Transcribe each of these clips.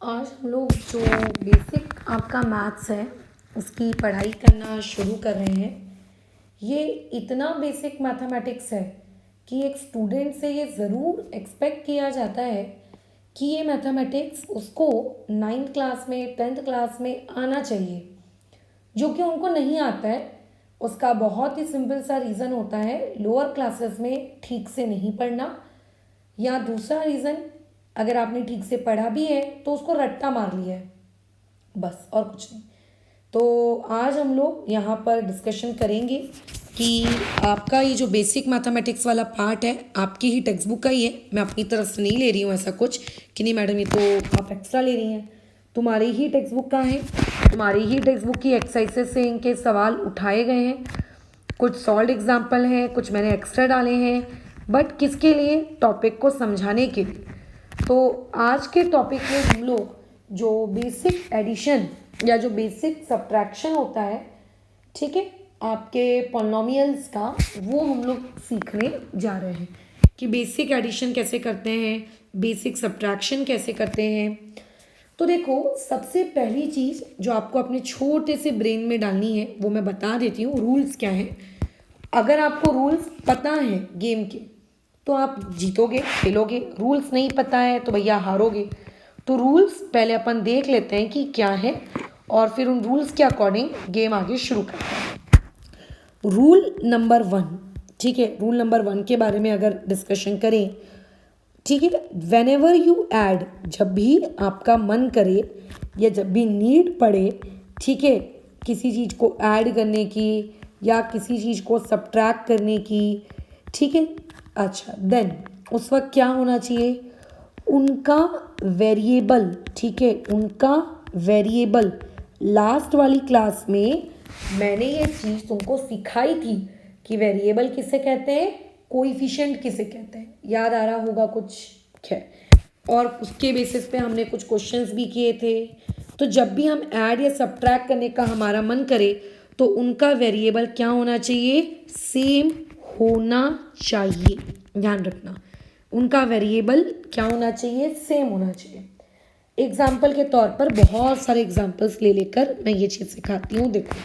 आज हम लोग जो बेसिक आपका मैथ्स है उसकी पढ़ाई करना शुरू कर रहे हैं। ये इतना बेसिक मैथमेटिक्स है कि एक स्टूडेंट से ये ज़रूर एक्सपेक्ट किया जाता है कि ये मैथमेटिक्स उसको 9th क्लास में 10th क्लास में आना चाहिए, जो कि उनको नहीं आता है। उसका बहुत ही सिंपल सा रीज़न होता है, लोअर क्लासेस में ठीक से नहीं पढ़ना, या दूसरा रीज़न, अगर आपने ठीक से पढ़ा भी है तो उसको रट्टा मार लिया है, बस और कुछ नहीं। तो आज हम लोग यहाँ पर डिस्कशन करेंगे कि आपका ये जो बेसिक मैथमेटिक्स वाला पार्ट है आपकी ही टेक्स्ट बुक का ही है। मैं अपनी तरफ से नहीं ले रही हूँ ऐसा कुछ कि नहीं मैडम ये तो आप एक्स्ट्रा ले रही हैं, तुम्हारी ही टेक्स्ट बुक का है। तुम्हारी ही टेक्स्ट बुक की एक्सरसाइजेस से इनके सवाल उठाए गए हैं, कुछ सॉल्व एग्जाम्पल हैं, कुछ मैंने एक्स्ट्रा डाले हैं, बट किसके लिए? टॉपिक को समझाने के लिए। तो आज के टॉपिक में हम लोग जो बेसिक एडिशन या जो बेसिक सब्ट्रैक्शन होता है, ठीक है, आपके पॉलिनोमियल्स का, वो हम लोग सीखने जा रहे हैं कि बेसिक एडिशन कैसे करते हैं, बेसिक सब्ट्रैक्शन कैसे करते हैं। तो देखो, सबसे पहली चीज़ जो आपको अपने छोटे से ब्रेन में डालनी है वो मैं बता देती हूँ, रूल्स क्या हैं। अगर आपको रूल्स पता हैं गेम के तो आप जीतोगे, खेलोगे। रूल्स नहीं पता है तो भैया हारोगे। तो रूल्स पहले अपन देख लेते हैं कि क्या है और फिर उन रूल्स के अकॉर्डिंग गेम आगे शुरू करते हैं। रूल नंबर 1, ठीक है, रूल नंबर 1 के बारे में अगर डिस्कशन करें, ठीक है, वेन एवर यू ऐड, जब भी आपका मन करे या जब भी नीड पड़े, ठीक है, किसी चीज़ को ऐड करने की या किसी चीज़ को सब्ट्रैक्ट करने की, ठीक है, अच्छा, देन उस वक्त क्या होना चाहिए? उनका वेरिएबल, ठीक है, उनका वेरिएबल। लास्ट वाली क्लास में मैंने ये चीज़ तुमको सिखाई थी कि वेरिएबल किसे कहते हैं, कोएफिशिएंट किसे कहते हैं, याद आ रहा होगा कुछ है। और उसके बेसिस पे हमने कुछ क्वेश्चंस भी किए थे। तो जब भी हम ऐड या सब्ट्रैक्ट करने का हमारा मन करे तो उनका वेरिएबल क्या होना चाहिए? सेम होना चाहिए। ध्यान रखना, उनका वेरिएबल क्या होना चाहिए? सेम होना चाहिए। एग्जाम्पल के तौर पर बहुत सारे एग्जाम्पल्स ले लेकर मैं ये चीज़ सिखाती हूँ। देखो,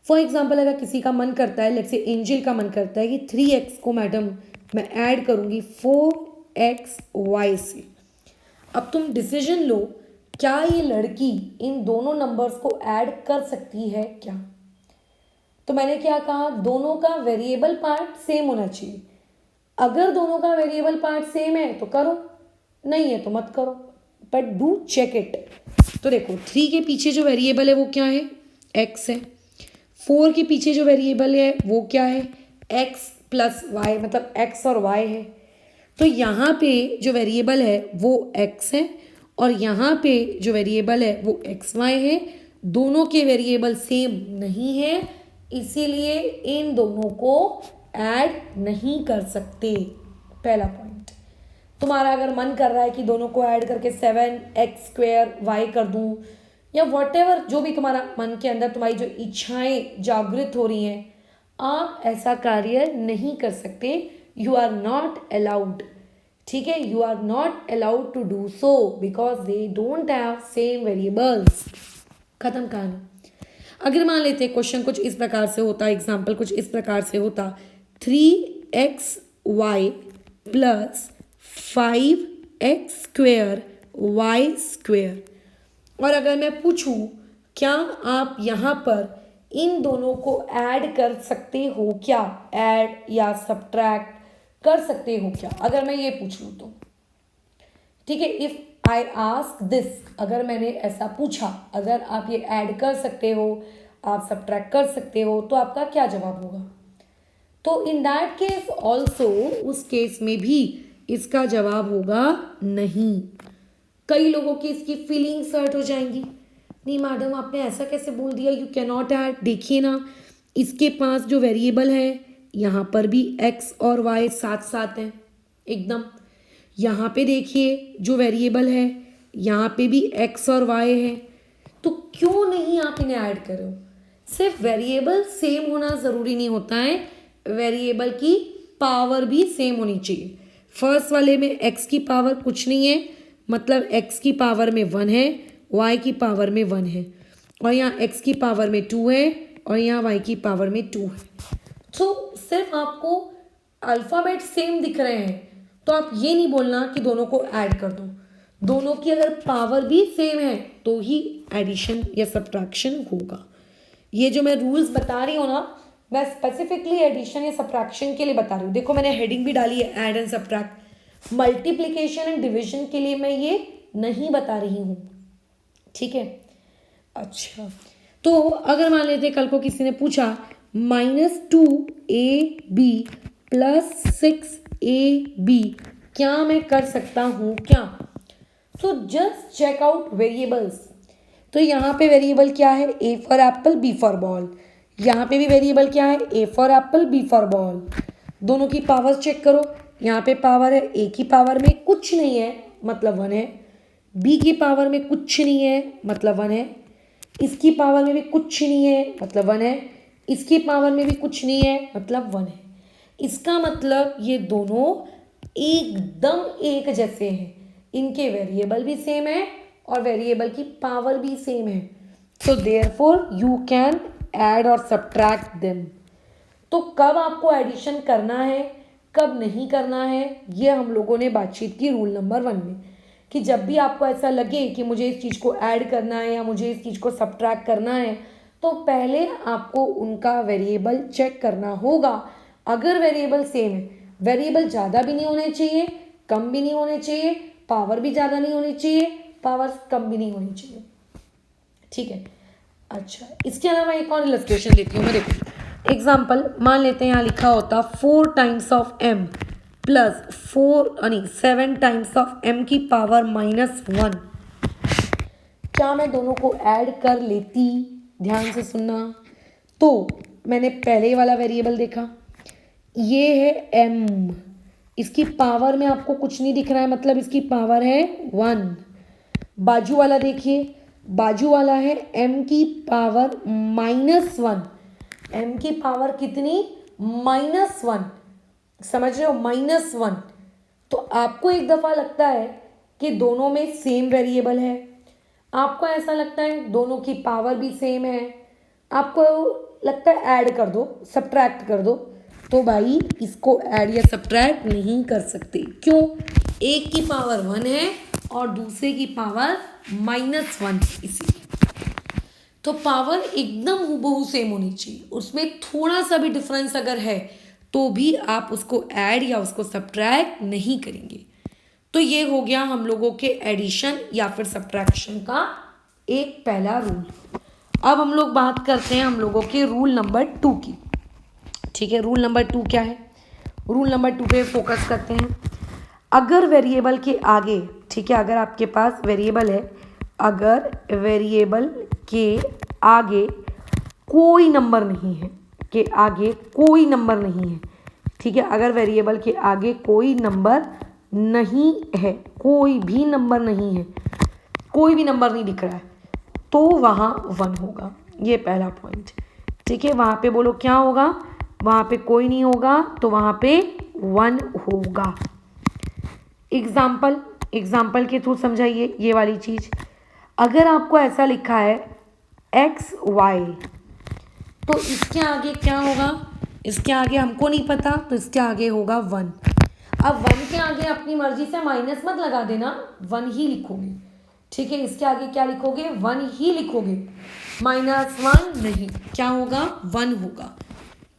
फॉर एग्जाम्पल अगर किसी का मन करता है, लेट्स से एंजल का मन करता है कि 3x को मैडम मैं ऐड करूँगी 4xy से। अब तुम डिसीजन लो, क्या ये लड़की इन दोनों नंबर्स को ऐड कर सकती है क्या? तो मैंने क्या कहा, दोनों का वेरिएबल पार्ट सेम होना चाहिए। अगर दोनों का वेरिएबल पार्ट सेम है तो करो, नहीं है तो मत करो, बट डू चेक इट। तो देखो, 3 के पीछे जो वेरिएबल है वो क्या है? x है। 4 के पीछे जो वेरिएबल है वो क्या है? x प्लस वाई, मतलब x और y है। तो यहाँ पे जो वेरिएबल है वो x है और यहाँ पे जो वेरिएबल है वो xy है। दोनों के वेरिएबल सेम नहीं है, इसीलिए इन दोनों को ऐड नहीं कर सकते। पहला पॉइंट। तुम्हारा अगर मन कर रहा है कि दोनों को ऐड करके 7x² y कर दूं, या वॉटेवर, जो भी तुम्हारा मन के अंदर तुम्हारी जो इच्छाएं जागृत हो रही हैं, आप ऐसा कार्य नहीं कर सकते। यू आर नॉट अलाउड, ठीक है, you are not allowed to do so because they don't have same variables. खत्म कहानी। अगर मान लेते क्वेश्चन कुछ इस प्रकार से होता, एग्जाम्पल कुछ इस प्रकार से होता, 3xy प्लस 5x² y²। और अगर मैं पूछूं क्या आप यहाँ पर इन दोनों को ऐड कर सकते हो क्या, ऐड या सब्ट्रैक्ट कर सकते हो क्या, अगर मैं ये पूछ लूँ तो, ठीक है, इफ आई आस्क दिस, अगर मैंने ऐसा पूछा, अगर आप ये ऐड कर सकते हो, आप सब्ट्रैक्ट कर सकते हो, तो आपका क्या जवाब होगा? तो इन दैट केस ऑल्सो, उस केस में भी इसका जवाब होगा नहीं। कई लोगों की इसकी फीलिंग्स हर्ट हो जाएंगी, नहीं मैडम आपने ऐसा कैसे बोल दिया, यू कैन नॉट ऐड। देखिए ना, इसके पास जो वेरिएबल है यहाँ पर भी x और y साथ साथ हैं एकदम। यहाँ पे देखिए जो वेरिएबल है यहाँ पे भी x और y है, तो क्यों नहीं आप इन्हें ऐड करो? सिर्फ वेरिएबल सेम होना ज़रूरी नहीं होता है, वेरिएबल की पावर भी सेम होनी चाहिए। फर्स्ट वाले में x की पावर कुछ नहीं है, मतलब x की पावर में 1 है, y की पावर में 1 है, और यहाँ x की पावर में 2 है और यहाँ y की पावर में 2 है। तो सिर्फ आपको अल्फ़ाबेट सेम दिख रहे हैं तो आप ये नहीं बोलना कि दोनों को ऐड कर दो। दोनों की अगर पावर भी सेम है तो ही एडिशन या सब्ट्रैक्शन होगा। ये जो मैं रूल्स बता रही हूँ ना, मैं स्पेसिफिकली एडिशन या सब्ट्रैक्शन के लिए बता रही हूँ। देखो मैंने हेडिंग भी डाली है, add and subtract. Multiplication and division के लिए मैं ये नहीं बता रही हूँ, ठीक है। अच्छा, तो अगर मान लेते कल को किसी ने पूछा -2ab + 6ab क्या मैं कर सकता हूँ क्या? तो जस्ट चेक आउट वेरिएबल्स। तो यहाँ पे वेरिएबल क्या है? A for Apple, B for ball. यहाँ पे भी वेरिएबल क्या है? A for Apple, B for ball. दोनों की पावर चेक करो। यहाँ पे पावर है, A की पावर में कुछ नहीं है मतलब 1 है, B की पावर में कुछ नहीं है मतलब 1 है, इसकी पावर में भी कुछ नहीं है मतलब 1 है, इसकी पावर में भी कुछ नहीं है मतलब 1 है। इसका मतलब ये दोनों एकदम एक जैसे हैं, इनके वेरिएबल भी सेम है और वेरिएबल की पावर भी सेम है। So therefore you can add और सब्ट्रैक्ट देम। तो कब आपको एडिशन करना है, कब नहीं करना है, ये हम लोगों ने बातचीत की रूल नंबर 1 में, कि जब भी आपको ऐसा लगे कि मुझे इस चीज़ को ऐड करना है या मुझे इस चीज़ को सब्ट्रैक्ट करना है, तो पहले आपको उनका वेरिएबल चेक करना होगा। अगर वेरिएबल सेम है, वेरिएबल ज़्यादा भी नहीं होने चाहिए, कम भी नहीं होने चाहिए, पावर भी ज़्यादा नहीं होनी चाहिए, पावर कम भी नहीं होनी चाहिए, ठीक है। अच्छा, इसके अलावा एक और इलस्ट्रेशन देती हूँ मैं। देखो एग्जाम्पल मान लेते हैं, यहाँ लिखा होता 4 times of m + 7 times of m की पावर -1। क्या मैं दोनों को ऐड कर लेती? ध्यान से सुनना। तो मैंने पहले वाला वेरिएबल देखा, ये है m, इसकी पावर में आपको कुछ नहीं दिख रहा है मतलब इसकी पावर है 1। बाजू वाला देखिए, बाजू वाला है m की पावर -1। m की पावर कितनी? -1। समझ रहे हो? -1। तो आपको एक दफ़ा लगता है कि दोनों में सेम वेरिएबल है, आपको ऐसा लगता है दोनों की पावर भी सेम है, आपको लगता है ऐड कर दो, सब्ट्रैक्ट कर दो, तो भाई इसको ऐड या सब्ट्रैक्ट नहीं कर सकते। क्यों? एक की पावर 1 है और दूसरे की पावर -1, इसलिए। तो पावर एकदम हूबहू सेम होनी चाहिए, उसमें थोड़ा सा भी डिफरेंस अगर है तो भी आप उसको ऐड या उसको सब्ट्रैक्ट नहीं करेंगे। तो ये हो गया हम लोगों के एडिशन या फिर सब्ट्रैक्शन का एक पहला रूल। अब हम लोग बात करते हैं हम लोगों के रूल नंबर 2 की, ठीक है। रूल नंबर 2 क्या है? रूल नंबर 2 पे फोकस करते हैं। अगर वेरिएबल के आगे, ठीक है, अगर आपके पास वेरिएबल है, अगर वेरिएबल के आगे कोई नंबर नहीं है, के आगे कोई नंबर नहीं है, ठीक है, अगर वेरिएबल के आगे कोई नंबर नहीं है, कोई भी नंबर नहीं है, कोई भी नंबर नहीं दिख रहा है, तो वहाँ 1 होगा। ये पहला पॉइंट, ठीक है। वहाँ पे बोलो क्या होगा? वहाँ पे कोई नहीं होगा तो वहाँ पे 1 होगा। एग्जाम्पल के थ्रू समझाइए ये वाली चीज़। अगर आपको ऐसा लिखा है XY, तो इसके आगे क्या होगा? इसके आगे हमको नहीं पता, तो इसके आगे होगा 1। अब 1 के आगे अपनी मर्जी से माइनस मत लगा देना, 1 ही लिखोगे, ठीक है। इसके आगे क्या लिखोगे? 1 ही लिखोगे, -1 नहीं। क्या होगा? 1 होगा।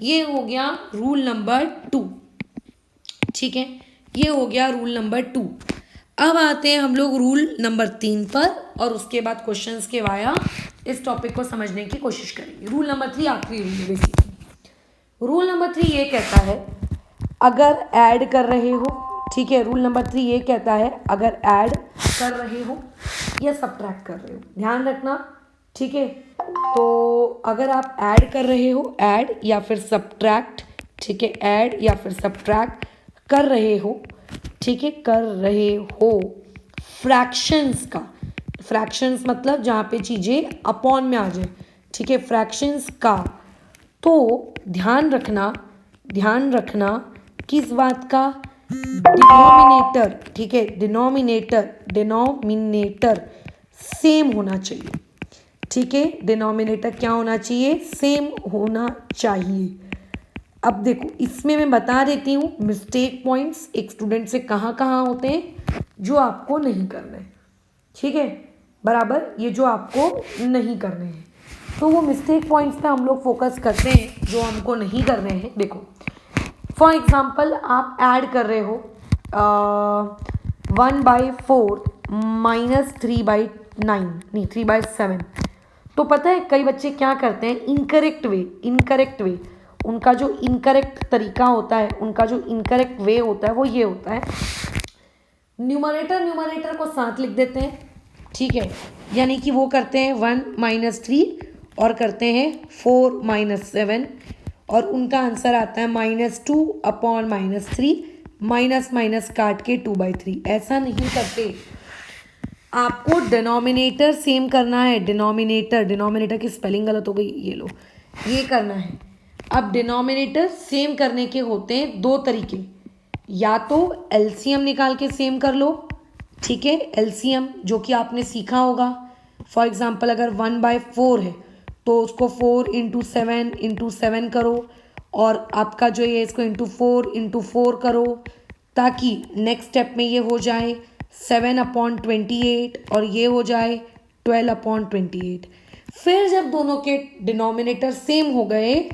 ये हो गया रूल नंबर 2, ठीक है। ये हो गया रूल नंबर 2। अब आते हैं हम लोग रूल नंबर 3 पर, और उसके बाद क्वेश्चंस के वाया इस टॉपिक को समझने की कोशिश करेंगे। रूल नंबर 3 आखिरी रूल है बेसिकली। रूल नंबर 3 ये कहता है, अगर ऐड कर रहे हो, ठीक है, रूल नंबर 3 ये कहता है अगर ऐड कर रहे हो या सब्ट्रैक्ट कर रहे हो, ध्यान रखना, ठीक है। तो अगर आप ऐड कर रहे हो, ऐड या फिर सब्ट्रैक्ट, ठीक है, ऐड या फिर सब्ट्रैक्ट कर रहे हो, ठीक है, कर रहे हो फ्रैक्शंस का, फ्रैक्शंस मतलब जहाँ पे चीज़ें अपॉन में आ जाए, ठीक है, फ्रैक्शंस का, तो ध्यान रखना किस बात का? डिनोमिनेटर, ठीक है, डिनोमिनेटर सेम होना चाहिए, ठीक है, डिनोमिनेटर क्या होना चाहिए, सेम होना चाहिए। अब देखो इसमें मैं बता देती हूँ मिस्टेक पॉइंट्स एक स्टूडेंट से कहाँ कहाँ होते हैं जो आपको नहीं करना है, ठीक है, बराबर, ये जो आपको नहीं करने हैं। तो वो मिस्टेक पॉइंट्स पे हम लोग फोकस करते हैं जो हमको नहीं करने हैं। देखो फॉर एग्जाम्पल आप ऐड कर रहे हो 1/4 -3/9, नहीं 3/7। तो पता है कई बच्चे क्या करते हैं, इनकरेक्ट वे, उनका जो इनकरेक्ट तरीका होता है, उनका जो इनकरेक्ट वे होता है वो ये होता है, न्यूमरेटर को साथ लिख देते हैं, ठीक है, यानी कि वो करते हैं 1 - 3 और करते हैं 4 - 7 और उनका आंसर आता है -2/-3, माइनस माइनस काट के 2/3। ऐसा नहीं करते, आपको डिनोमिनेटर सेम करना है, डिनोमिनेटर की स्पेलिंग गलत हो गई, ये लो, ये करना है। अब डिनोमिनेटर सेम करने के होते हैं दो तरीके, या तो एलसीएम निकाल के सेम कर लो, ठीक है, एलसीएम जो कि आपने सीखा होगा। फॉर एग्जांपल अगर 1/4 है तो उसको 4 × 7 करो और आपका जो ये इसको ×4 करो, ताकि नेक्स्ट स्टेप में ये हो जाए 7/28 और ये हो जाए 12/28। फिर जब दोनों के डिनोमिनेटर सेम हो गए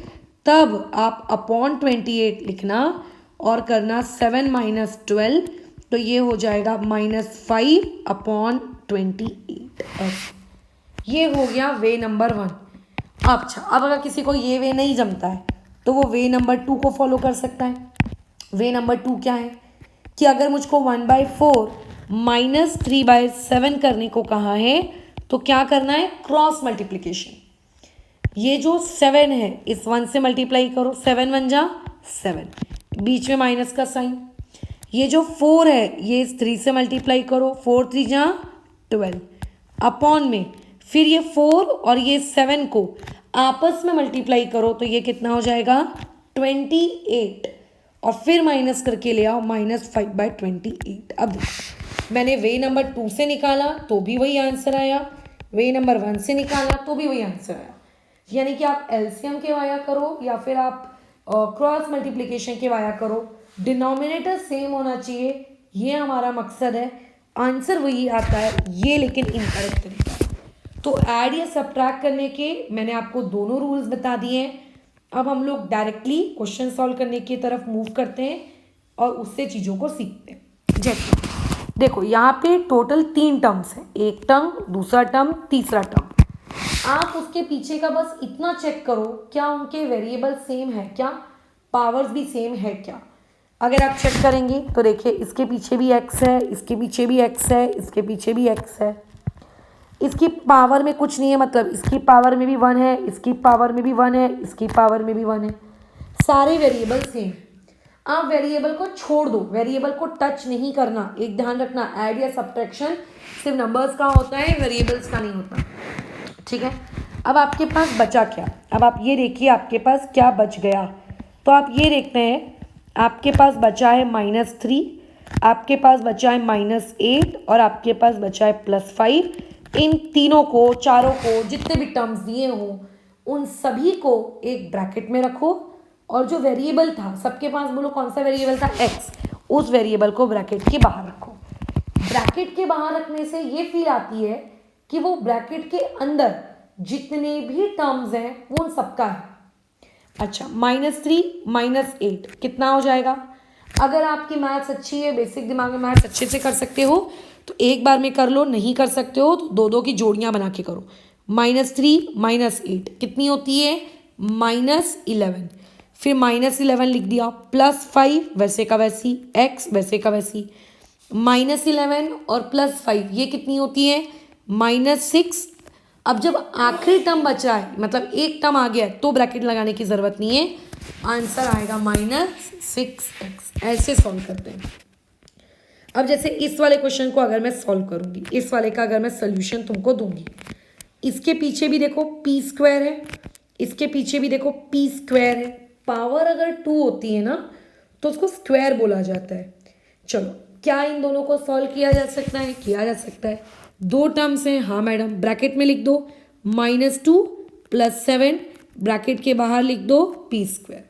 तब आप अपॉन 28 लिखना और करना 7 - 12, तो ये हो जाएगा -5/28। ये हो गया वे नंबर 1। अच्छा, अब अगर किसी को ये वे नहीं जमता है तो वो वे नंबर 2 को फॉलो कर सकता है। वे नंबर 2 क्या है कि अगर मुझको 1/4 -3/7 करने को कहा है तो क्या करना है, क्रॉस मल्टीप्लिकेशन। ये जो 7 है इस 1 से मल्टीप्लाई करो, 7 1 जा 7, बीच में माइनस का साइन। ये जो 4 है ये इस 3 से मल्टीप्लाई करो, 4 3 जा 12, अपॉन में फिर ये 4 और ये 7 को आपस में मल्टीप्लाई करो तो ये कितना हो जाएगा 28, और फिर माइनस करके ले आओ -5/28। अब मैंने वे नंबर 2 से निकाला तो भी वही आंसर आया, वे नंबर 1 से निकाला तो भी वही आंसर आया। यानी कि आप एलसीएम के वाया करो या फिर आप क्रॉस मल्टीप्लिकेशन के वाया करो, डिनोमिनेटर सेम होना चाहिए, ये हमारा मकसद है, आंसर वही आता है, ये लेकिन इनकरेक्ट तरीका है। तो ऐड या सब्ट्रैक्ट करने के मैंने आपको दोनों रूल्स बता दिए हैं। अब हम लोग डायरेक्टली क्वेश्चन सॉल्व करने की तरफ मूव करते हैं और उससे चीज़ों को सीखते हैं। जैसे देखो यहाँ पे टोटल 3 टर्म्स हैं, एक टर्म, दूसरा टर्म, तीसरा टर्म। आप उसके पीछे का बस इतना चेक करो क्या उनके वेरिएबल सेम है क्या, पावर्स भी सेम है क्या। अगर आप चेक करेंगे तो देखिए इसके पीछे भी x है, इसके पीछे भी x है, इसके पीछे भी x है, इसकी पावर में कुछ नहीं है, मतलब इसकी पावर में भी 1 है, इसकी पावर में भी 1 है, इसकी पावर में भी 1 है, सारे वेरिएबल सेम। आप वेरिएबल को छोड़ दो, वेरिएबल को टच नहीं करना। एक ध्यान रखना, ऐड या सब्ट्रैक्शन सिर्फ नंबर्स का होता है, वेरिएबल्स का नहीं होता, ठीक है। अब आपके पास बचा क्या, अब आप ये देखिए आपके पास क्या बच गया। तो आप ये देखते हैं आपके पास बचा है -3, आपके पास बचा है -8 और आपके पास बचा है +5। इन तीनों को, चारों को, जितने भी टर्म्स दिए हों उन सभी को एक ब्रैकेट में रखो और जो वेरिएबल था सबके पास, बोलो कौन सा वेरिएबल था, x, उस वेरिएबल को ब्रैकेट के बाहर रखो। ब्रैकेट के बाहर रखने से ये फील आती है कि वो ब्रैकेट के अंदर जितने भी टर्म्स हैं वो उन सबका है। अच्छा, -3 -8 कितना हो जाएगा। अगर आपकी मैथ्स अच्छी है, बेसिक दिमाग में मैथ्स अच्छे से कर सकते हो तो एक बार में कर लो, नहीं कर सकते हो तो दो दो की जोड़ियां बना के करो। -3 -8 कितनी होती है, -11, फिर -11 लिख दिया, +5 वैसे का वैसी, x वैसे का वैसी, -11 और +5 ये कितनी होती है, -6। अब जब आखिरी टर्म बचा है, मतलब एक टर्म आ गया है, तो ब्रैकेट लगाने की ज़रूरत नहीं है, आंसर आएगा -6x। ऐसे सॉल्व करते हैं। अब जैसे इस वाले क्वेश्चन को अगर मैं सॉल्व करूंगी, इस वाले का अगर मैं सोल्यूशन तुमको दूंगी, इसके पीछे भी देखो p² है, इसके पीछे भी देखो p² है। पावर अगर 2 होती है ना तो उसको स्क्वायर बोला जाता है, चलो, क्या इन दोनों को सॉल्व किया जा सकता है? किया जा सकता है। दो टर्म्स हैं, हाँ मैडम, ब्रैकेट में लिख दो -2 + 7, ब्रैकेट के बाहर लिख दो p²।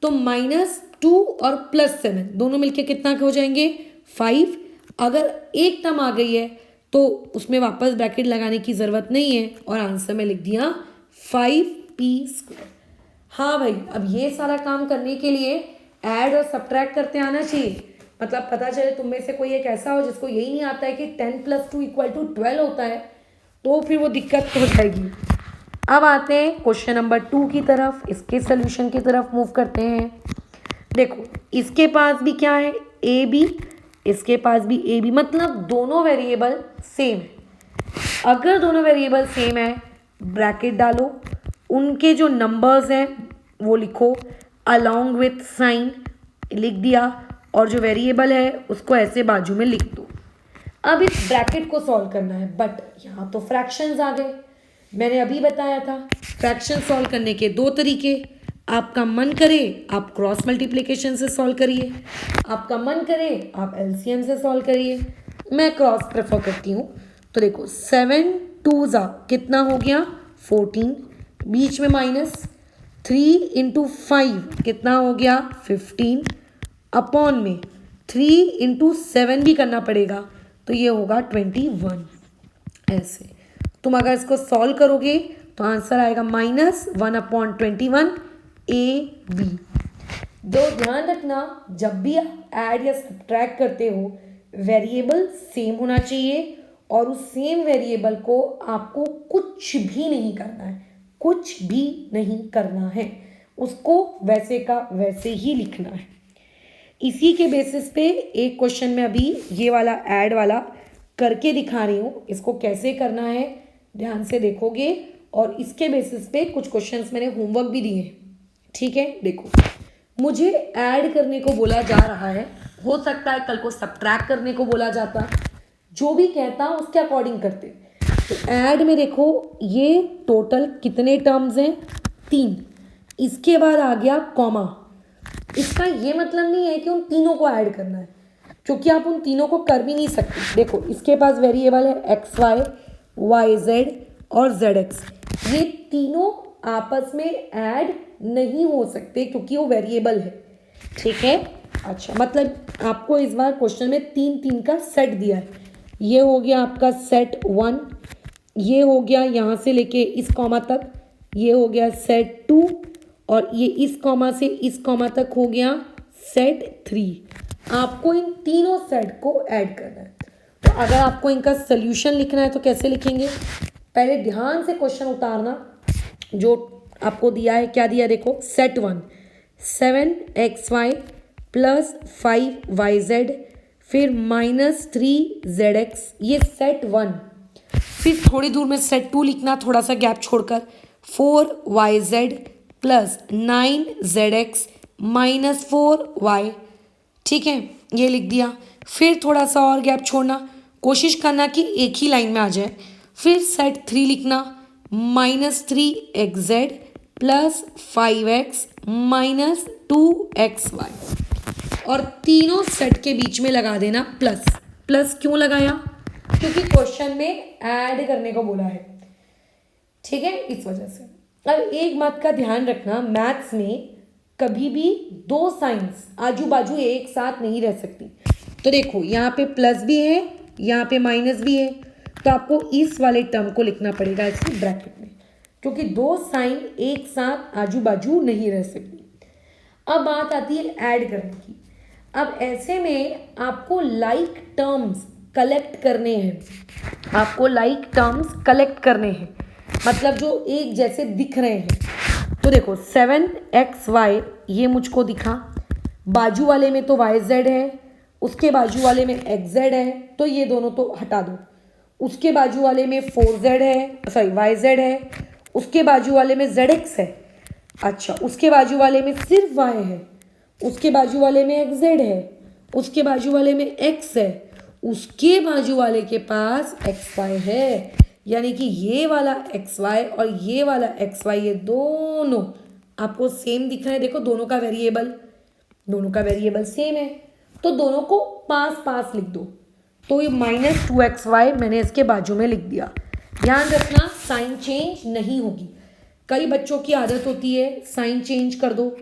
तो -2 और +7 दोनों मिलके कितना के हो जाएंगे? 5। अगर एक टर्म आ गई है तो उसमें वापस ब्रैकेट लगाने की ज़रूरत नहीं है और आंसर में लिख दिया 5p²। हाँ भाई, अब ये सारा काम करने के लिए ऐड और सब्ट्रैक्ट करते आना चाहिए। मतलब पता चले तुम में से कोई एक ऐसा हो जिसको यही नहीं आता है कि 10 + 2 = 12 होता है, तो फिर वो दिक्कत हो जाएगी। अब आते हैं क्वेश्चन नंबर 2 की तरफ, इसके सोल्यूशन की तरफ मूव करते हैं। देखो, इसके पास भी क्या है? ए बी, इसके पास भी ए बी, मतलब दोनों वेरिएबल सेम है। अगर दोनों वेरिएबल सेम है, ब्रैकेट डालो, उनके जो नंबर्स हैं वो लिखो अलॉन्ग विथ साइन, लिख दिया, और जो वेरिएबल है उसको ऐसे बाजू में लिख दो। अब इस ब्रैकेट को सॉल्व करना है, बट यहाँ तो फ्रैक्शंस आ गए। मैंने अभी बताया था फ्रैक्शन सॉल्व करने के दो तरीके। आपका मन करे आप क्रॉस मल्टीप्लिकेशन से सॉल्व करिए, आपका मन करे आप एलसीएम से सॉल्व करिए। मैं क्रॉस प्रेफर करती हूँ। तो देखो, 7 2 ज़ा कितना हो गया? 14, बीच में -3 × 5 कितना हो गया? 15, अपॉन में 3 × 7 भी करना पड़ेगा, तो ये होगा 21। ऐसे तुम अगर इसको सॉल्व करोगे तो आंसर आएगा -1/21 AB। दो ध्यान रखना, जब भी आप ऐड या सब्ट्रैक्ट करते हो वेरिएबल सेम होना चाहिए, और उस सेम वेरिएबल को आपको कुछ भी नहीं करना है, कुछ भी नहीं करना है, उसको वैसे का वैसे ही लिखना है। इसी के बेसिस पे एक क्वेश्चन में अभी ये वाला ऐड वाला करके दिखा रही हूँ। इसको कैसे करना है ध्यान से देखोगे, और इसके बेसिस पे कुछ क्वेश्चंस मैंने होमवर्क भी दिए हैं। ठीक है, देखो, मुझे ऐड करने को बोला जा रहा है, हो सकता है कल को सब्ट्रैक्ट करने को बोला जाता, जो भी कहता उसके अकॉर्डिंग करते। तो ऐड में देखो, ये टोटल कितने टर्म्स हैं? 3। इसके बाद आ गया कॉमा। इसका ये मतलब नहीं है कि उन तीनों को ऐड करना है, क्योंकि आप उन तीनों को कर भी नहीं सकते। देखो, इसके पास वेरिएबल है XY, YZ और ZX। ये तीनों आपस में ऐड नहीं हो सकते क्योंकि वो वेरिएबल है। ठीक है, अच्छा, मतलब आपको इस बार क्वेश्चन में 3 का सेट दिया है। ये हो गया आपका सेट 1, ये हो गया यहाँ से लेके इस कॉमा तक, ये हो गया सेट 2, और ये इस कॉमा से इस कॉमा तक हो गया सेट 3। आपको इन तीनों सेट को ऐड करना है। तो अगर आपको इनका सोल्यूशन लिखना है तो कैसे लिखेंगे? पहले ध्यान से क्वेश्चन उतारना जो आपको दिया है। क्या दिया? देखो, सेट 1 7XY + 5YZ, फिर -3ZX, ये सेट 1। फिर थोड़ी दूर में सेट 2 लिखना, थोड़ा सा गैप छोड़कर, 4YZ + 9ZX -4Y। ठीक है, ये लिख दिया। फिर थोड़ा सा और गैप छोड़ना, कोशिश करना कि एक ही लाइन में आ जाए। फिर सेट 3 लिखना, -3XZ + 5X -2XY, और तीनों सेट के बीच में लगा देना प्लस। प्लस क्यों लगाया? क्योंकि क्वेश्चन में ऐड करने को बोला है। ठीक है, इस वजह से। अब एक बात का ध्यान रखना, मैथ्स में कभी भी दो साइंस आजू बाजू एक साथ नहीं रह सकती। तो देखो, यहाँ पे प्लस भी है, यहाँ पे माइनस भी है, तो आपको इस वाले टर्म को लिखना पड़ेगा इसमें ब्रैकेट में, क्योंकि दो साइन एक साथ आजू बाजू नहीं रह सकती। अब बात आती है ऐड करने की। अब ऐसे में आपको लाइक टर्म्स कलेक्ट करने हैं, आपको लाइक टर्म्स कलेक्ट करने हैं, मतलब जो एक जैसे दिख रहे हैं। तो देखो, 7XY ये मुझको दिखा, बाजू वाले में तो YZ है, उसके बाजू वाले में XZ है, तो ये दोनों तो हटा दो। उसके बाजू वाले में 4Z है, सॉरी YZ है, उसके बाजू वाले में ZX है, अच्छा, उसके बाजू वाले में सिर्फ Y है, उसके बाजू वाले में XZ है, उसके बाजू वाले में X है, उसके बाजू वाले के पास XY है। यानी कि ये वाला XY और ये वाला XY, ये दोनों आपको सेम दिख रहा है। देखो, दोनों का वेरिएबल सेम है। तो दोनों को पास पास लिख दो। तो ये -2xy मैंने इसके बाजू में लिख दिया। ध्यान रखना साइन चेंज नहीं होगी। कई बच्चों की आदत होती है साइन चेंज कर दो।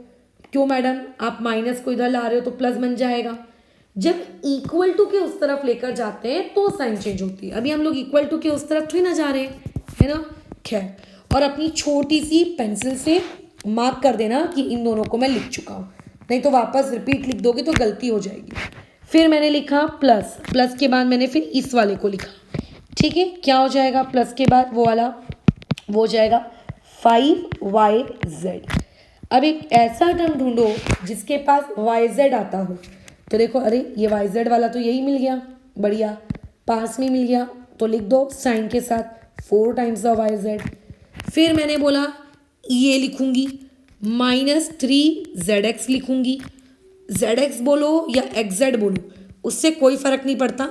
क्यों मैडम, आप माइनस को इधर ला रहे हो तो प्लस बन जाएगा। जब इक्वल टू के उस तरफ लेकर जाते हैं तो साइन चेंज होती है। अभी हम लोग इक्वल टू के उस तरफ थोड़ी ना जा रहे हैं, है ना। खैर, और अपनी छोटी सी पेंसिल से मार्क कर देना कि इन दोनों को मैं लिख चुका हूँ, नहीं तो वापस रिपीट लिख दोगे तो गलती हो जाएगी। फिर मैंने लिखा प्लस, प्लस के बाद मैंने फिर इस वाले को लिखा। ठीक है, क्या हो जाएगा प्लस के बाद वो वाला, वो हो जाएगा 5yz। अब एक ऐसा टर्म ढूंढो जिसके पास yz आता हो। तो देखो, अरे ये yz वाला तो यही मिल गया, बढ़िया, पास में मिल गया, तो लिख दो साइन के साथ 4 टाइम्स द yz। फिर मैंने बोला ये लिखूंगी, -3zx लिखूंगी। zx बोलो या xz बोलो, उससे कोई फर्क नहीं पड़ता।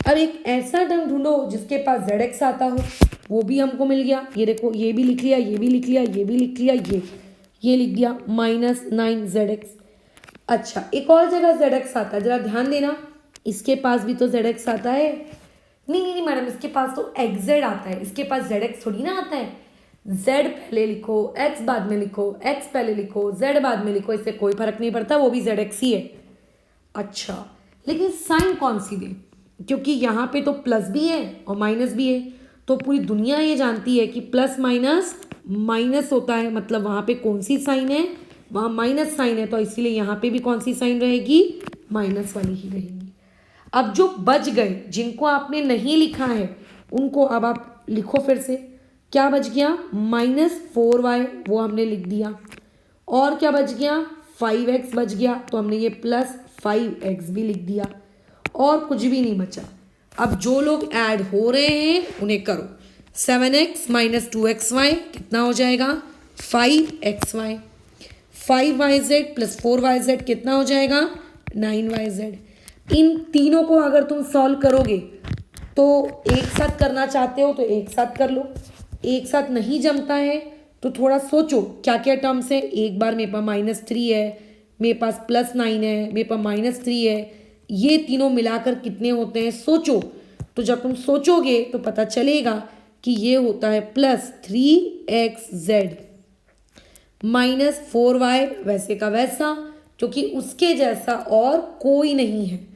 अब एक ऐसा टर्म ढूंढो जिसके पास zx आता हो, वो भी हमको मिल गया। ये देखो, ये भी लिख लिया, ये भी लिख लिया, ये भी लिख लिया, ये लिख दिया -9zx। अच्छा, एक और जगह zx आता है, जरा ध्यान देना, इसके पास भी तो zx आता है। नहीं मैडम, इसके पास तो xz आता है, इसके पास zx थोड़ी ना आता है। z पहले लिखो, x बाद में लिखो, x पहले लिखो, z बाद में लिखो, इससे कोई फर्क नहीं पड़ता, वो भी zx ही है। अच्छा, लेकिन साइन कौन सी दे, क्योंकि यहाँ पे तो प्लस भी है और माइनस भी है, तो पूरी दुनिया ये जानती है कि प्लस माइनस माइनस होता है, मतलब वहाँ पे कौन सी साइन है, वहाँ माइनस साइन है, तो इसीलिए यहाँ पे भी कौन सी साइन रहेगी, माइनस वाली ही रहेगी। अब जो बच गए, जिनको आपने नहीं लिखा है, उनको अब आप लिखो फिर से। क्या बच गया, -4y, वो हमने लिख दिया। और क्या बच गया, 5x बच गया, तो हमने ये +5x भी लिख दिया, और कुछ भी नहीं बचा। अब जो लोग ऐड हो रहे हैं उन्हें करो। 7x - 2xy कितना हो जाएगा, 5xy। 5yz + 4yz कितना हो जाएगा, 9yz। इन तीनों को अगर तुम सॉल्व करोगे तो एक साथ करना चाहते हो तो एक साथ कर लो, एक साथ नहीं जमता है तो थोड़ा सोचो क्या क्या टर्म्स है। एक बार मेरे पास -3 है, मेरे पास +9 है, मेरे पास -3 है, ये तीनों मिलाकर कितने होते हैं सोचो। तो जब तुम सोचोगे तो पता चलेगा कि ये होता है +3xz -4y वैसे का वैसा, क्योंकि उसके जैसा और कोई नहीं है,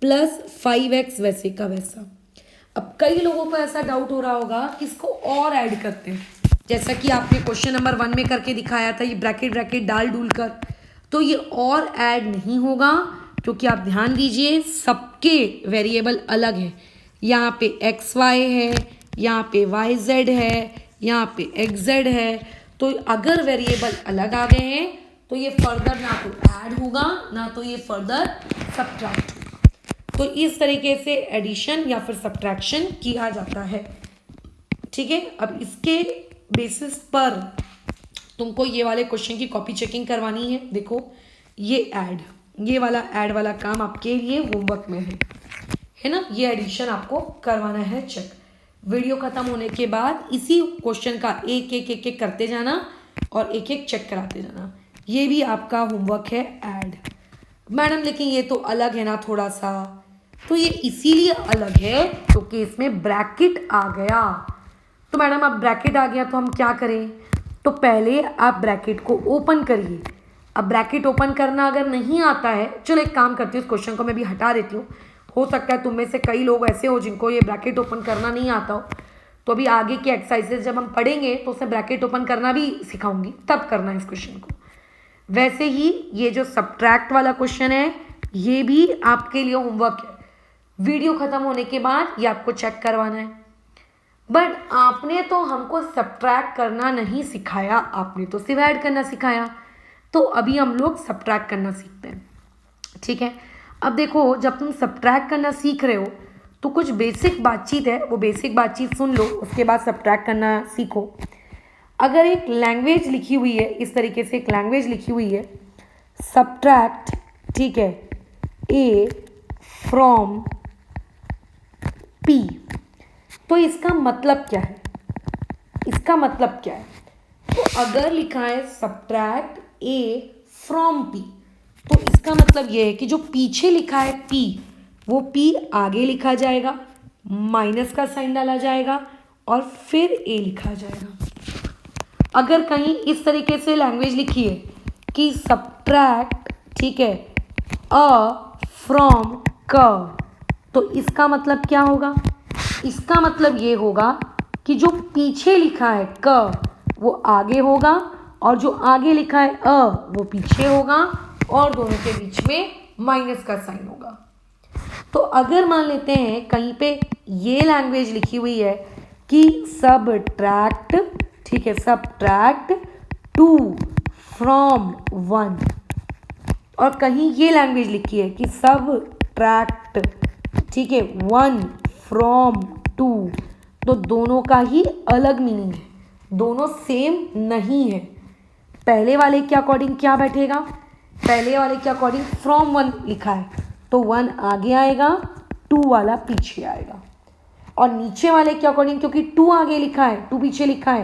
+5x वैसे का वैसा। अब कई लोगों को ऐसा डाउट हो रहा होगा कि इसको और ऐड करते हैं, जैसा कि आपने क्वेश्चन नंबर 1 में करके दिखाया था, ये ब्रैकेट ब्रैकेट डाल डूल कर, तो ये और ऐड नहीं होगा, क्योंकि आप ध्यान दीजिए सबके वेरिएबल अलग हैं। यहाँ पे xy है, यहाँ पे yz है, यहाँ पे xz है, तो अगर वेरिएबल अलग आ गए हैं तो ये फर्दर ना तो ऐड होगा ना तो ये फर्दर सब्ट्रैक्ट होगा। तो इस तरीके से एडिशन या फिर सब्ट्रैक्शन किया जाता है। ठीक है, अब इसके बेसिस पर तुमको ये वाले क्वेश्चन की कॉपी चेकिंग करवानी है। देखो, ये ऐड, ये वाला ऐड वाला काम आपके लिए होमवर्क में है ना। ये एडिशन आपको करवाना है चेक। वीडियो खत्म होने के बाद इसी क्वेश्चन का एक एक करते जाना और एक एक चेक कराते जाना। ये भी आपका होमवर्क है ऐड। मैडम लेकिन ये तो अलग है ना थोड़ा सा, तो ये इसीलिए अलग है क्योंकि इसमें ब्रैकेट आ गया। तो मैडम अब ब्रैकेट आ गया तो हम क्या करें, तो पहले आप ब्रैकेट को ओपन करिए। अब ब्रैकेट ओपन करना अगर नहीं आता है, चलो एक काम करती हूँ, इस क्वेश्चन को मैं भी हटा देती हूँ। हो सकता है तुम में से कई लोग ऐसे हो जिनको ये ब्रैकेट ओपन करना नहीं आता हो, तो अभी आगे की एक्सरसाइजेज जब हम पढ़ेंगे तो उसमें ब्रैकेट ओपन करना भी सिखाऊंगी, तब करना है इस क्वेश्चन को। वैसे ही ये जो सब्ट्रैक्ट वाला क्वेश्चन है ये भी आपके लिए होमवर्क है। वीडियो खत्म होने के बाद ये आपको चेक करवाना है। बट आपने तो हमको सब्ट्रैक्ट करना नहीं सिखाया, आपने तो सिर्फ ऐड करना सिखाया। तो अभी हम लोग सब्ट्रैक्ट करना सीखते हैं। ठीक है, अब देखो, जब तुम सब्ट्रैक्ट करना सीख रहे हो तो कुछ बेसिक बातचीत है, वो बेसिक बातचीत सुन लो, उसके बाद सब्ट्रैक्ट करना सीखो। अगर एक लैंग्वेज लिखी हुई है, इस तरीके से एक लैंग्वेज लिखी हुई है, सब्ट्रैक्ट, ठीक है, ए फ्रॉम पी, तो इसका मतलब क्या है, इसका मतलब क्या है। तो अगर लिखा है सब्ट्रैक्ट ए फ्रॉम पी, तो इसका मतलब ये है कि जो पीछे लिखा है P, वो P आगे लिखा जाएगा, माइनस का साइन डाला जाएगा और फिर A लिखा जाएगा। अगर कहीं इस तरीके से लैंग्वेज लिखी है कि सब्ट्रैक्ट, ठीक है, अ फ्रॉम क, तो इसका मतलब क्या होगा? इसका मतलब ये होगा कि जो पीछे लिखा है क वो आगे होगा और जो आगे लिखा है अ वो पीछे होगा और दोनों के बीच में माइनस का साइन होगा। तो अगर मान लेते हैं कहीं पे ये लैंग्वेज लिखी हुई है कि सबट्रैक्ट, ठीक है, सबट्रैक्ट 2 फ्रॉम 1, और कहीं ये लैंग्वेज लिखी है कि सबट्रैक्ट, ठीक है, 1 फ्रॉम 2, तो दोनों का ही अलग मीनिंग है, दोनों सेम नहीं है। पहले वाले के अकॉर्डिंग क्या बैठेगा? पहले वाले के अकॉर्डिंग फ्रॉम 1 लिखा है तो 1 आगे आएगा, 2 वाला पीछे आएगा। और नीचे वाले के अकॉर्डिंग क्योंकि 2 आगे लिखा है, 2 पीछे लिखा है,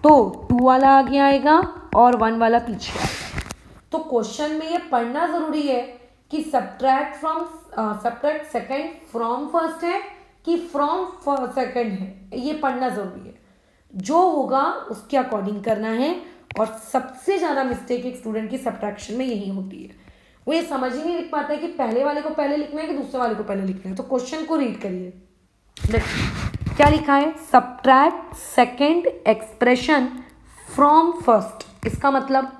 तो 2 वाला आगे आएगा और 1 वाला पीछे आएगा। तो क्वेश्चन में ये पढ़ना ज़रूरी है कि सब्ट्रैक्ट सेकंड फ्रॉम फर्स्ट है कि फ्रॉम सेकंड है, ये पढ़ना ज़रूरी है। जो होगा उसके अकॉर्डिंग करना है। और सबसे ज़्यादा मिस्टेक एक स्टूडेंट की सब्ट्रैक्शन में यही होती है, वो ये समझ ही नहीं लिख पाता है कि पहले वाले को पहले लिखना है कि दूसरे वाले को पहले लिखना है। तो क्वेश्चन को रीड करिए, देखिए क्या लिखा है, subtract second expression from first. इसका मतलब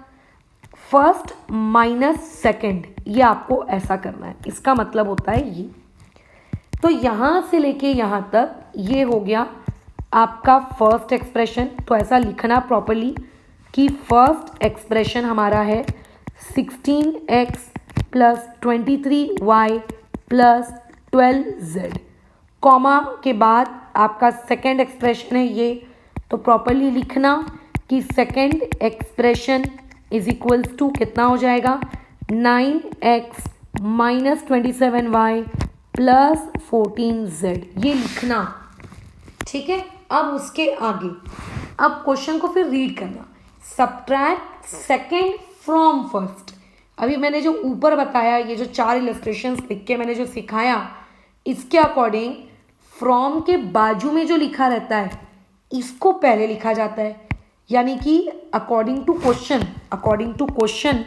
फर्स्ट माइनस सेकंड, ये आपको ऐसा करना है, इसका मतलब होता है ये। तो यहाँ से लेके यहाँ तक ये हो गया आपका फर्स्ट एक्सप्रेशन। तो ऐसा लिखना प्रॉपरली कि फर्स्ट एक्सप्रेशन हमारा है 16x plus 23y plus 12z, comma के बाद आपका सेकेंड एक्सप्रेशन है ये। तो प्रॉपरली लिखना कि second expression is equals to कितना हो जाएगा, 9x minus 27y plus 14z, ये लिखना, ठीक है। अब उसके आगे, अब क्वेश्चन को फिर रीड करना, सब्ट्रैक्ट सेकेंड फ्रॉम फर्स्ट। अभी मैंने जो ऊपर बताया, ये जो 4 इलस्ट्रेशंस लिख के मैंने जो सिखाया, इसके अकॉर्डिंग फ्रॉम के बाजू में जो लिखा रहता है इसको पहले लिखा जाता है, यानी कि अकॉर्डिंग टू क्वेश्चन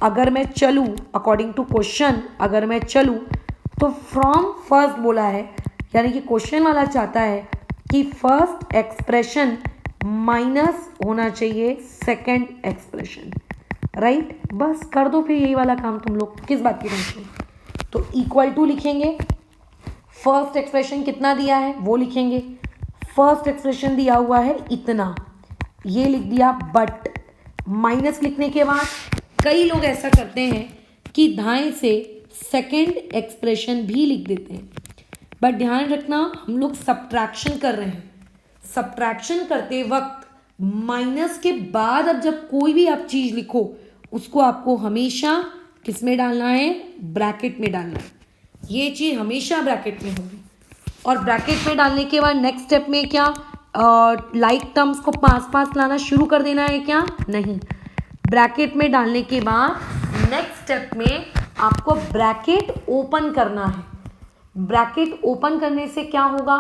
अगर मैं चलूँ, अकॉर्डिंग टू क्वेश्चन अगर मैं चलूँ तो फ्रॉम फर्स्ट बोला है, यानी कि क्वेश्चन वाला चाहता है कि फर्स्ट एक्सप्रेशन माइनस होना चाहिए सेकंड एक्सप्रेशन, राइट। बस कर दो फिर यही वाला काम, तुम लोग किस बात की टेंशन। तो इक्वल टू लिखेंगे, फर्स्ट एक्सप्रेशन कितना दिया है वो लिखेंगे। फर्स्ट एक्सप्रेशन दिया हुआ है इतना, ये लिख दिया, बट माइनस लिखने के बाद कई लोग ऐसा करते हैं कि दाएं से सेकंड एक्सप्रेशन भी लिख देते हैं, बट ध्यान रखना हम लोग सब्ट्रैक्शन कर रहे हैं, सब्ट्रैक्शन करते वक्त माइनस के बाद अब जब कोई भी आप चीज़ लिखो उसको आपको हमेशा किस में डालना है, ब्रैकेट में डालना है। ये चीज़ हमेशा ब्रैकेट में होगी। और ब्रैकेट में डालने के बाद नेक्स्ट स्टेप में क्या, लाइक टर्म्स को पास लाना शुरू कर देना है क्या, नहीं। ब्रैकेट में डालने के बाद नेक्स्ट स्टेप में आपको ब्रैकेट ओपन करना है। ब्रैकेट ओपन करने से क्या होगा,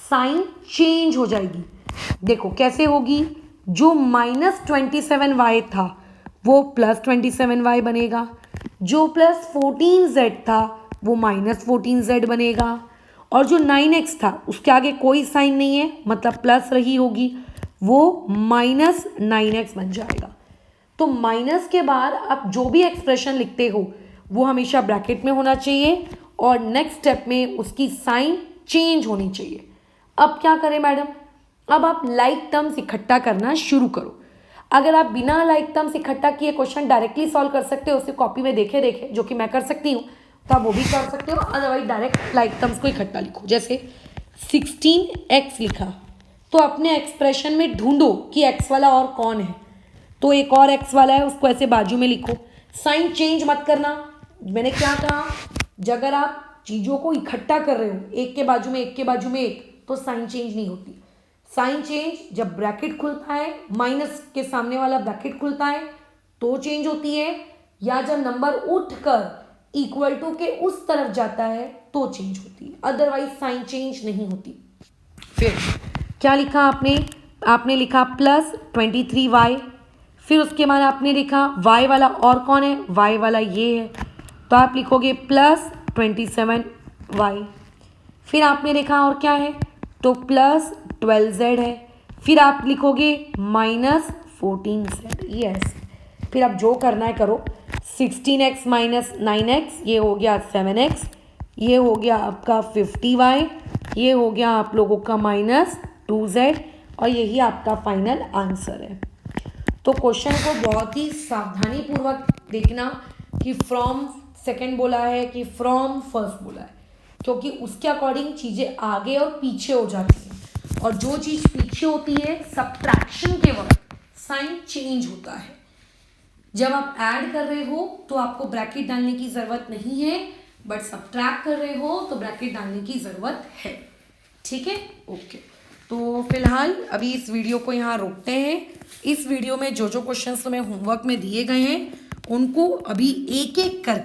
साइन चेंज हो जाएगी। देखो कैसे होगी, जो -27y था वो +27y बनेगा, जो +14z था वो -14z बनेगा, और जो 9x था उसके आगे कोई साइन नहीं है मतलब प्लस रही होगी, वो -9x बन जाएगा। तो माइनस के बाद आप जो भी एक्सप्रेशन लिखते हो वो हमेशा ब्रैकेट में होना चाहिए और नेक्स्ट स्टेप में उसकी साइन चेंज होनी चाहिए। अब क्या करें मैडम, अब आप लाइक टर्म्स इकट्ठा करना शुरू करो। अगर आप बिना लाइक टर्म्स इकट्ठा किए क्वेश्चन डायरेक्टली सॉल्व कर सकते हो, उसे कॉपी में देखे जो कि मैं कर सकती हूँ, तो आप वो भी कर सकते हो। अदरवाइज डायरेक्ट लाइक टर्म्स को इकट्ठा लिखो। जैसे 16x लिखा तो अपने एक्सप्रेशन में ढूंढो कि x वाला और कौन है, तो एक और x वाला है उसको ऐसे बाजू में लिखो। साइन चेंज मत करना। मैंने क्या कहा, अगर आप चीज़ों को इकट्ठा कर रहे हो एक के बाजू में एक, तो साइन चेंज नहीं होती। साइन चेंज जब ब्रैकेट खुलता है, माइनस के सामने वाला ब्रैकेट खुलता है तो चेंज होती है, या जब नंबर उठकर इक्वल टू के उस तरफ जाता है तो चेंज होती है, अदरवाइज साइन चेंज नहीं होती। फिर क्या लिखा आपने लिखा +23y, फिर उसके बाद आपने लिखा y वाला और कौन है, y वाला ये है, तो आप लिखोगे +27y। फिर आपने लिखा और क्या है, तो +12z है, फिर आप लिखोगे -14z। यस, फिर आप जो करना है करो। 16x - 9x, ये हो गया 7x, ये हो गया आपका 50y, ये हो गया आप लोगों का -2z, और यही आपका फाइनल आंसर है। तो क्वेश्चन को बहुत ही सावधानी पूर्वक देखना कि फ्रॉम सेकंड बोला है कि फ्रॉम फर्स्ट बोला है, क्योंकि उसके अकॉर्डिंग चीज़ें आगे और पीछे हो जाती हैं, और जो चीज़ पीछे होती है सब्ट्रैक्शन के वक्त साइन चेंज होता है। जब आप ऐड कर रहे हो तो आपको ब्रैकेट डालने की ज़रूरत नहीं है, बट सब्ट्रैक्ट कर रहे हो तो ब्रैकेट डालने की ज़रूरत है। ठीक है, ओके। तो फिलहाल अभी इस वीडियो को यहाँ रोकते हैं। इस वीडियो में जो जो क्वेश्चंस तुम्हें होमवर्क में दिए गए हैं उनको अभी एक एक कर